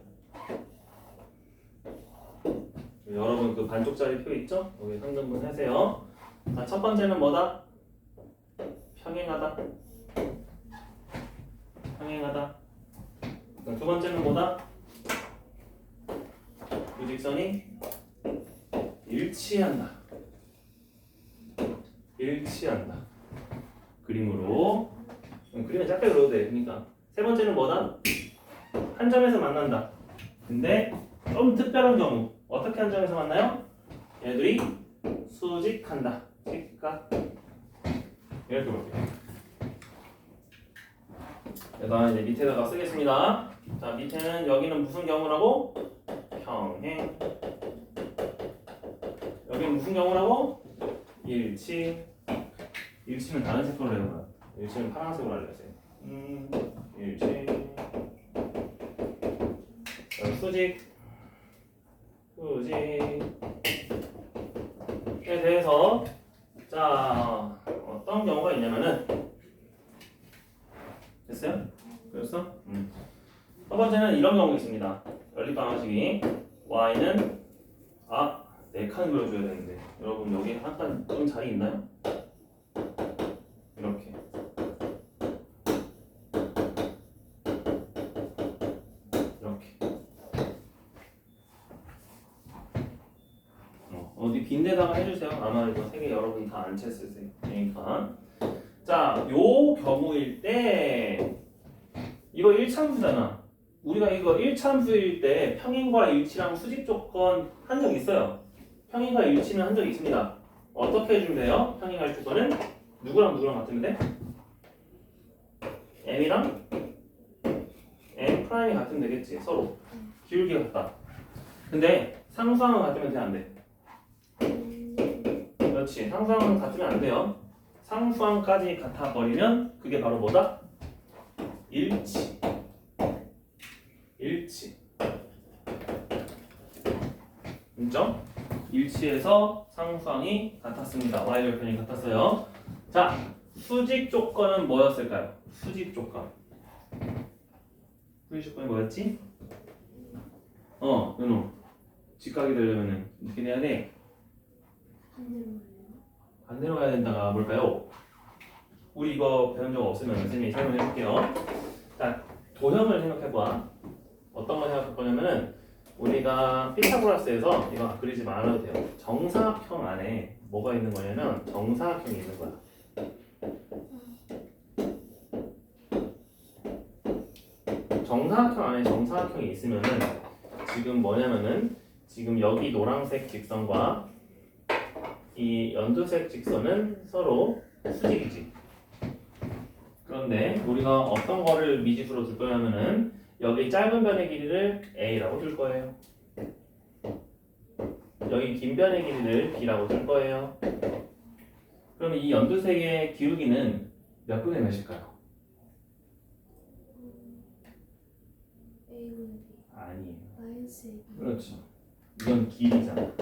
여러분 그 반쪽짜리 표 있죠? 여기 3등분 하세요. 자, 첫 번째는 뭐다? 평행하다. 평행하다. 두 번째는 뭐다? 두 직선이 일치한다. 일치한다. 그림으로. 그림은 짧게 그려도 돼. 그러니까 세 번째는 뭐다? 한 점에서 만난다. 근데 좀 특별한 경우 어떻게 한 점에서 만나요? 얘들이 수직한다. 직각. 이렇게 볼게요. 그래서 이제 밑에다가 쓰겠습니다. 자, 밑에는 여기는 무슨 경우라고? 평행. 여기는 무슨 경우라고? 일치. 일치는 다른 색깔로 해야 되나? 일치는 파란색으로 알려주세요. 일치. 수직. 수직에 대해서 자 어떤 경우가 있냐면은 됐어요? 그랬어? 첫 번째는 이런 경우가 있습니다. 연립방정식이 y는 네 칸 그려줘야 되는데 여러분 여기 한 칸 좀 자리 있나요? 이렇게 이렇게 어디 빈데다가 해주세요. 아마 이거 세 개 여러분 다 안 챘을 테니까. 자, 요 경우일 때 이거 1참수잖아. 우리가 이거 1참수일 때 평행과 일치랑 수직 조건 한 적 있어요. 평행과 일치는 한 적이 있습니다. 어떻게 해주면 돼요? 평행할 조건은 누구랑 누구랑 같으면 돼? m이랑 m 프라임이 같으면 되겠지. 서로 기울기가 같다. 근데 상수항은 같으면 돼, 안 돼? 그렇지. 상수항은 같으면 안 돼요. 상수항까지 같아 버리면 그게 바로 뭐다? 일치. 인정? 일치해서 상수항이 같았습니다. y절편이 같았어요. 자, 수직 조건은 뭐였을까요? 수직 조건이 뭐였지? 연호. 직각이 되려면은 어떻게 돼야 돼? 반대로 가야 된다가 뭘까요? 우리 이거 배운 적 없으면 선생님이 설명해 볼게요. 자, 도형을 생각해봐. 어떤 거 생각할 거냐면은 우리가 피타고라스에서 이거 그리지 말아도 돼요. 정사각형 안에 뭐가 있는 거냐면 정사각형이 있는 거야. 정사각형 안에 정사각형이 있으면은 지금 뭐냐면은 지금 여기 노란색 직선과 이 연두색 직선은 서로 수직이지. 그런데 우리가 어떤 거를 미지수로 둘 거냐면은 여기 짧은 변의 길이를 a라고 둘 거예요. 여기 긴 변의 길이를 b라고 둘 거예요. 그러면 이 연두색의 기울기는 몇 분의 몇일까요? 아니에요. 그렇죠. 이건 길이잖아.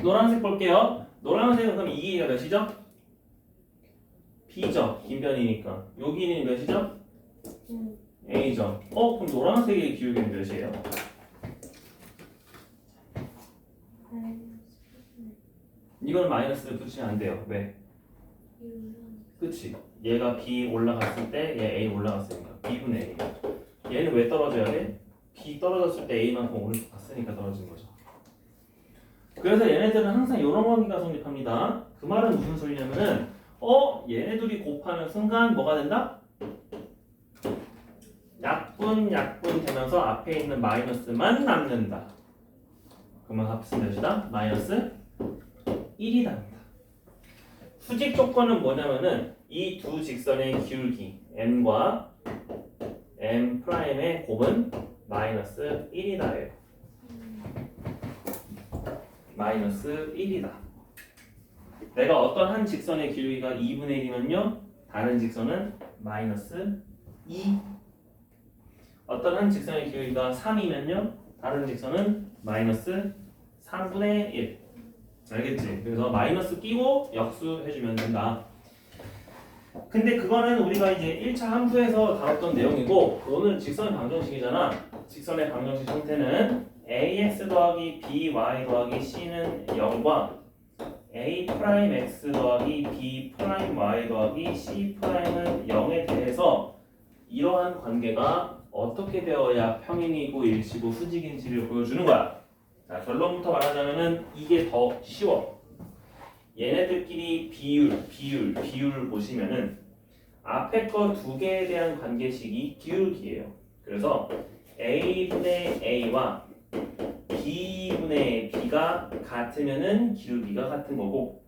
노란색 볼게요. 노란색은 그럼 이 길이가 몇이죠? b죠. 긴 변이니까. 요 길이는 몇이죠? a죠. 그럼 노란색의 기울기는 몇이에요? 이건 마이너스를 붙이면 안 돼요. 왜? 그치. 얘가 b 올라갔을 때 얘 a 올라갔으니까 b분의 a. 얘는 왜 떨어져야 돼? b 떨어졌을 때 a만큼 올라갔으니까 떨어지는 거죠. 그래서 얘네들은 항상 이런 관계가 성립합니다. 그 말은 무슨 소리냐면은 얘네들이 곱하는 순간 뭐가 된다? 약분 되면서 앞에 있는 마이너스만 남는다. 그러면 합은 몇이다? 마이너스 1이다. 수직 조건은 뭐냐면은 이 두 직선의 기울기 m과 m 프라임의 곱은 마이너스 1이다예요. 마이너스 1이다. 내가 어떤 한 직선의 기울기가 2분의 1이면요 다른 직선은 마이너스 2. 어떤 한 직선의 기울기가 3이면요 다른 직선은 마이너스 3분의 1. 알겠지? 그래서 마이너스 끼고 역수해주면 된다. 근데 그거는 우리가 이제 1차 함수에서 다뤘던 내용이고 오늘 직선의 방정식이잖아. 직선의 방정식 형태는 ax 더하기 by 더하기 c는 0과 a 프라임 x 더하기 b 프라임 y 더하기 c 프라임은 0에 대해서 이러한 관계가 어떻게 되어야 평행이고 일치고 수직인지를 보여주는 거야. 자, 결론부터 말하자면은 이게 더 쉬워. 얘네들끼리 비율 보시면은 앞에 거 두 개에 대한 관계식이 기울기예요. 그래서 a분의 a와 b분의 b가 같으면은 기울기가 같은 거고,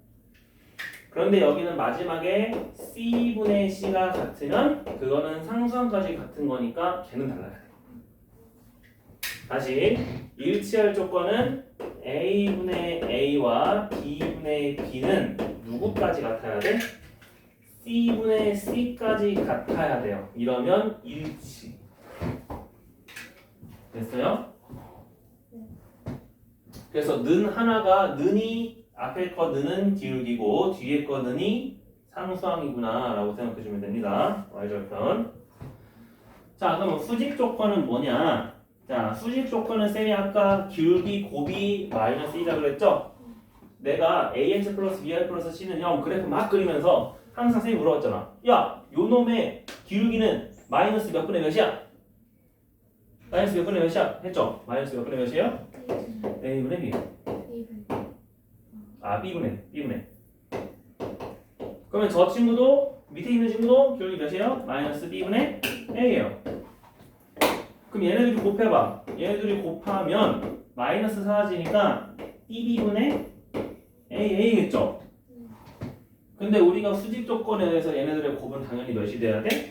그런데 여기는 마지막에 c분의 c가 같으면 그거는 상수항까지 같은 거니까 걔는 달라야 돼. 다시 일치할 조건은 a분의 a와 b분의 b는 누구까지 같아야 돼? c분의 c까지 같아야 돼요. 이러면 일치. 됐어요? 그래서 는 하나가 는이 앞에 거 는은 기울기고 뒤에 거 는이 상수항이구나 라고 생각해 주면 됩니다. y절편. 자, 그럼 수직 조건은 뭐냐? 자, 수직 조건은 쌤이 아까 기울기 곱이 마이너스 2라 그랬죠? 내가 ax 플러스 by 플러스 c는 0 그래프 막 그리면서 항상 쌤이 물어봤잖아. 야, 요 놈의 기울기는 마이너스 몇 분의 몇이야? 마이너스 몇 분의 몇이야? 했죠? 마이너스 몇 분의 몇이에요? a분의 b. 아, b분의. 그러면 저 친구도 밑에 있는 친구도 기울기 몇이에요? 마이너스 b분의 a예요. 그럼 얘네들이 곱해봐. 얘네들이 곱하면 마이너스 사라지니까 bb분의 a겠죠? 근데 우리가 수직 조건에 의해서 얘네들의 곱은 당연히 몇이 돼야 돼?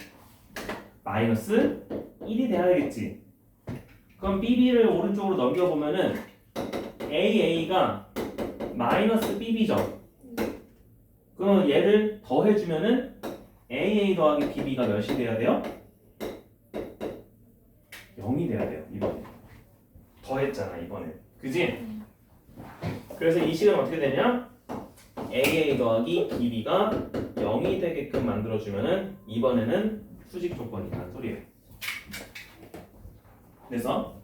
마이너스 1이 돼야 되겠지. 그럼 bb를 오른쪽으로 넘겨보면은 a가 마이너스 bb죠. 그럼 얘를 더해주면은 aa 더하기 bb가 몇이 돼야 돼요? 0이 돼야 돼요. 이번에 더했잖아 이번에, 그지? 그래서 이 식은 어떻게 되냐? aa 더하기 bb가 0이 되게끔 만들어주면은 이번에는 수직 조건이라는 소리예요. 그래서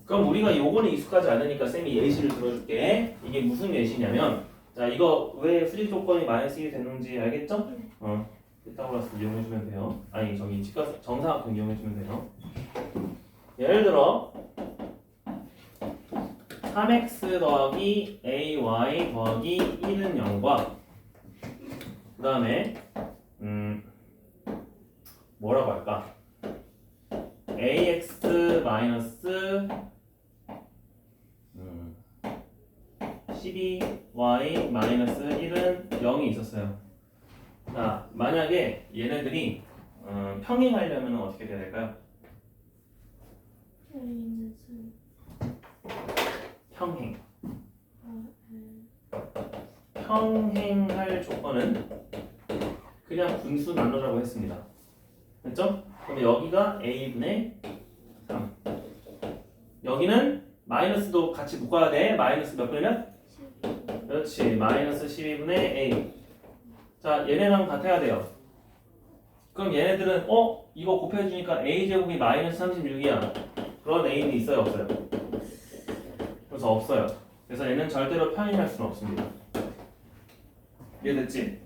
그럼 우리가 요거는 익숙하지 않으니까 쌤이 예시를 들어줄게. 이게 무슨 예시냐면, 자, 이거 왜 수직 조건이 마이너스 1이 되는지 알겠죠? 피타고라스 이용해주면 돼요. 아니, 저기 정사각형 이용해주면 돼요. 예를 들어 3x 더하기 ay 더하기 1은 0과 그 다음에 뭐라고 할까? ax 마이너스 12y 마이너스 1은 0이 있었어요. 자, 만약에 얘네들이 평행하려면 어떻게 돼야 될까요? 평행할 조건은 그냥 분수 나누라고 했습니다. 됐죠? 그럼 여기가 a분의 3. 여기는 마이너스도 같이 묶어야 돼. 마이너스 몇 분의 몇? 그렇지. 마이너스 12분의 a. 자, 얘네랑 같아야 돼요. 그럼 얘네들은 이거 곱해주니까 a제곱이 마이너스 36이야. 그런 a는 있어요? 없어요? 그래서 없어요. 그래서 얘는 절대로 평행할 수는 없습니다. 이해됐지?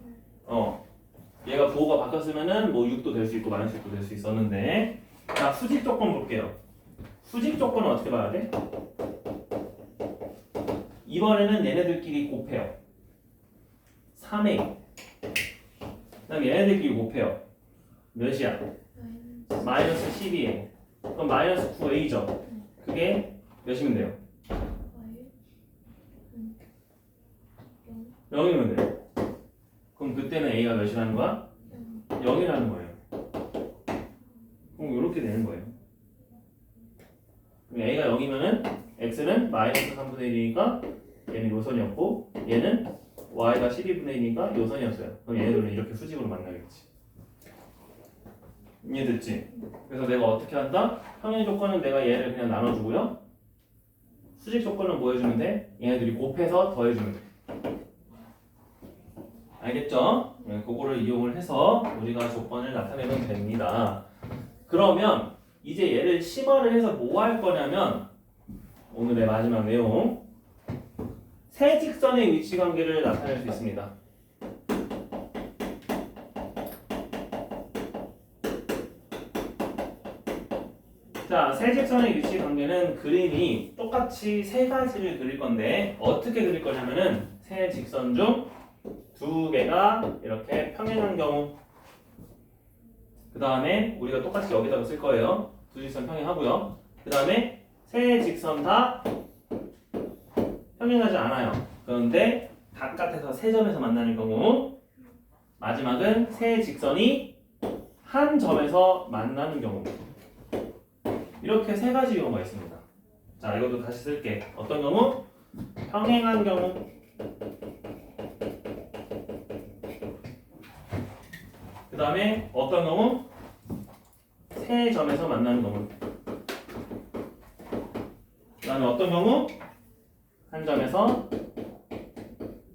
얘가 부호가 바뀌었으면은 뭐 6도 될 수 있고 마이너스 6도 될 수 있었는데, 자, 수직 조건 볼게요. 수직 조건은 어떻게 봐야 돼? 이번에는 얘네들끼리 곱해요. 3a. 그다음 얘네들끼리 곱해요. 몇이야? 마이너스 12a. 그럼 마이너스 9a죠. 그게 몇이면 돼요? 0이면 돼요. 그럼 그때는 a가 몇이라는 거야? 0이라는 거예요. 그럼 이렇게 되는 거예요. 그럼 a가 0이면은 x는 마이너스 3분의 1이니까 얘는 요선이었고, 얘는 y가 12분의 1이니까 요선이었어요. 그럼 얘네들은 이렇게 수직으로 만나겠지. 이해됐지? 그래서 내가 어떻게 한다? 평행 조건은 내가 얘를 그냥 나눠주고요. 수직 조건은 뭐 해주면 돼? 얘네들이 곱해서 더해주면 돼. 알겠죠? 그거를 이용을 해서 우리가 조건을 나타내면 됩니다. 그러면 이제 얘를 심화를 해서 뭐 할 거냐면, 오늘의 마지막 내용, 세 직선의 위치 관계를 나타낼 수 있습니다. 자, 세 직선의 위치 관계는 그림이 똑같이 세 가지를 그릴 건데, 어떻게 그릴 거냐면은 세 직선 중 두 개가 이렇게 평행한 경우, 그 다음에 우리가 똑같이 여기다가 쓸 거예요. 두 직선 평행하고요. 그 다음에 세 직선 다 평행하지 않아요. 그런데 바깥에서 세 점에서 만나는 경우, 마지막은 세 직선이 한 점에서 만나는 경우. 이렇게 세 가지 경우가 있습니다. 자, 이것도 다시 쓸게. 어떤 경우? 평행한 경우. 그 다음에 어떤 경우? 세 점에서 만나는 경우. 그다음에 어떤 경우? 한 점에서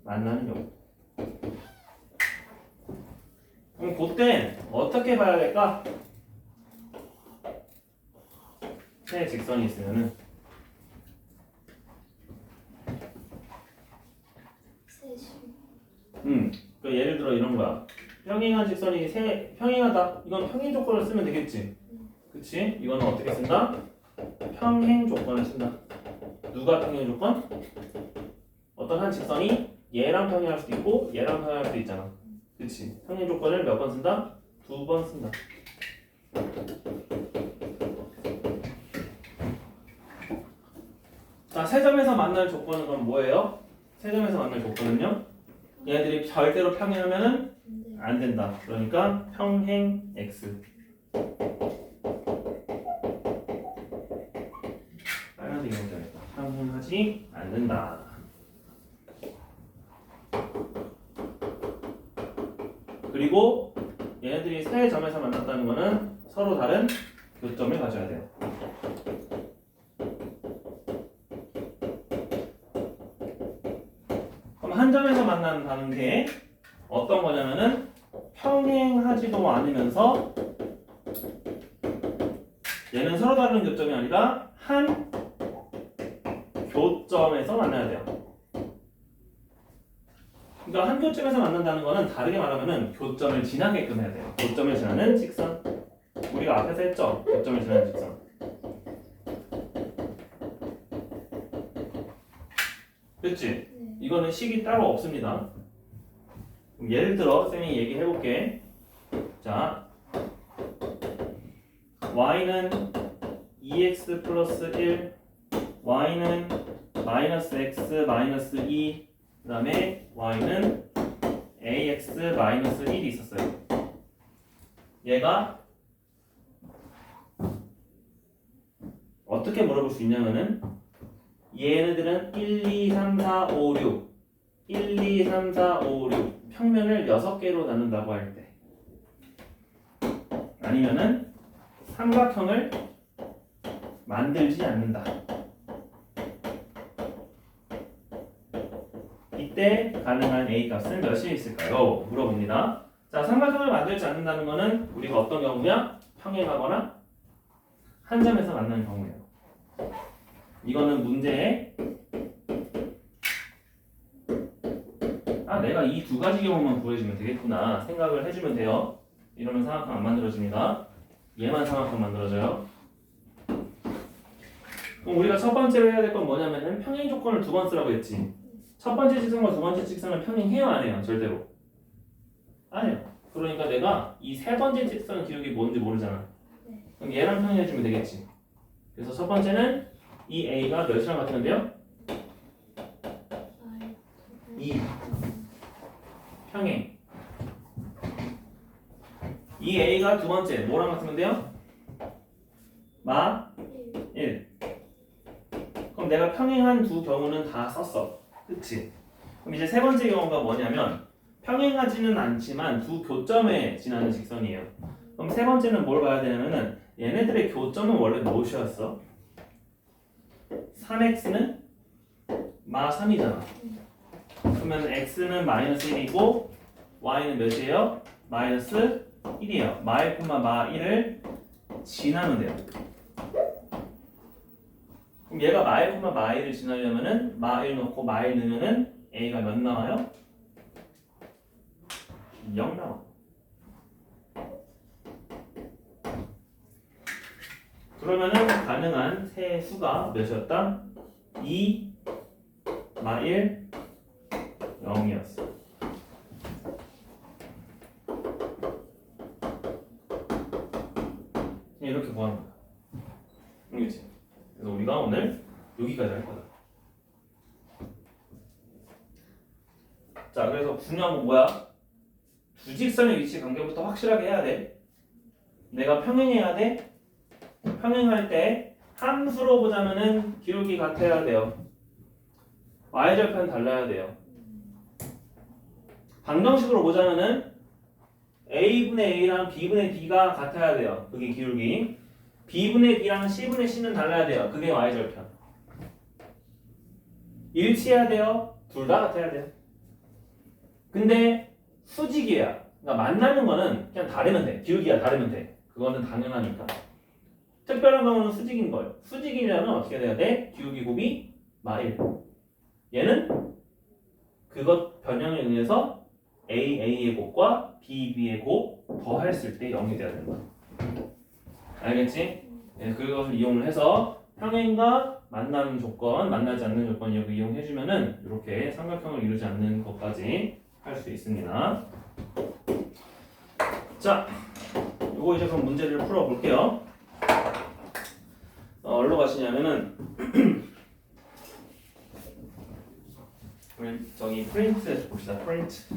만나는 경우. 그럼 그때 어떻게 봐야 될까? 세 직선이 있으면은 셋이. 그 예를 들어 이런 거야. 평행한 직선이 평행하다. 이건 평행 조건을 쓰면 되겠지. 그치? 이거는 어떻게 쓴다? 평행 조건을 쓴다. 누가 평행 조건? 어떤 한 직선이 얘랑 평행할 수도 있고 얘랑 평행할 수도 있잖아. 그치? 평행 조건을 몇 번 쓴다? 2번 쓴다. 자, 세 점에서 만날 조건은 그럼 뭐예요? 세 점에서 만날 조건은요? 얘네들이 절대로 평행하면은 근데 안 된다. 그러니까 평행 x. 빨간색이 먼저겠다. 평행하지 않는다. 그리고 얘네들이 세 점에서 만났다는 거는 서로 다른 교점을 가져야 돼요. 그럼 한 점에서 만난다는 게 어떤 거냐면은 평행하지도 않으면서 얘는 서로 다른 교점이 아니라 한 교점에서 만나야 돼요. 그러니까 한 교점에서 만난다는 거는 다르게 말하면은 교점을 지나게끔 해야 돼요. 교점을 지나는 직선. 우리가 앞에서 했죠? 교점을 지나는 직선. 그치? 네. 이거는 식이 따로 없습니다. 그럼 예를 들어 쌤이 얘기해 볼게. 자, y는 2x 플러스 1, y는 마이너스 x 마이너스 2, 그 다음에 y는 ax 마이너스 1이 있었어요. 얘가 어떻게 물어볼 수 있냐면은 얘네들은 1, 2, 3, 4, 5, 6 1, 2, 3, 4, 5, 6 평면을 6개로 나눈다고 할 때, 아니면은 삼각형을 만들지 않는다. 이때 가능한 A 값은 몇이 있을까요? 물어봅니다. 자, 삼각형을 만들지 않는다는 것은 우리가 어떤 경우냐? 평행하거나 한 점에서 만나는 경우예요. 이거는 문제에 내가 이 두 가지 경우만 구해주면 되겠구나 생각을 해주면 돼요. 이러면 삼각형 안 만들어집니다. 얘만 삼각형 만들어져요. 그럼 우리가 첫 번째로 해야 될 건 뭐냐면은 평행 조건을 2번 쓰라고 했지. 첫 번째 직선과 두 번째 직선은 평행해요, 안 해요? 절대로 안 해요. 그러니까 내가 이 세 번째 직선 기울기 뭔지 모르잖아. 그럼 얘랑 평행해주면 되겠지. 그래서 첫 번째는 이 A가 몇이랑 같으면돼요? 2. 평행. 이 A가 두 번째 뭐랑 같으면 돼요? 마 1. 그럼 내가 평행한 두 경우는 다 썼어. 그치? 그럼 이제 세 번째 경우가 뭐냐면 평행하지는 않지만 두 교점에 지나는 직선이에요. 그럼 세 번째는 뭘 봐야 되냐면은 얘네들의 교점은 원래 무엇이었어? 3x는 마 3이잖아. 그러면 x는 마이너스 1이고 y는 몇이에요? 마이너스 1이에요. 마 1, 마 1을 지나면 돼요. 그럼 얘가 마 1, 마 1을 지나려면은 마 1 넣고 마 1 넣으면은 a가 몇 나와요? 0 나와. 그러면은 가능한 세 수가 몇이었다? 2, 마 1, 0이었어. 이렇게 구하는 거야. 알겠지? 그래서 우리가 오늘 여기까지 할 거다. 자, 그래서 중요한 건 뭐야? 두 직선의 위치 관계부터 확실하게 해야 돼. 내가 평행해야 돼. 평행할 때 함수로 보자면은 기울기 같아야 돼요. y절편 달라야 돼요. 방정식으로 보자면은 a분의 a랑 b분의 b가 같아야 돼요. 그게 기울기. b분의 b랑 c분의 c는 달라야 돼요. 그게 y절편. 일치해야 돼요? 둘 다 같아야 돼요? 근데 수직이야. 그러니까 만나는 거는 그냥 다르면 돼. 기울기가 다르면 돼. 그거는 당연하니까. 특별한 경우는 수직인 거예요. 수직이려면 어떻게 돼야 돼? 기울기 곱이 마일. 얘는 그것 변형에 의해서 A의 곱과 B의 곱 더했을 때 0이 돼야 되는 거야. 알겠지? 네, 그것을 이용을 해서 평행과 만나는 조건, 만나지 않는 조건 여기 이용해주면은 이렇게 삼각형을 이루지 않는 것까지 할 수 있습니다. 자, 요거 이제 그럼 문제를 풀어볼게요. 어디로 가시냐면은 저기 프린트 봅시다. 프린트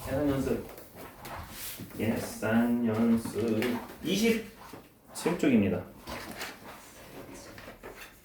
계산 연습 계산 연습 27쪽입니다.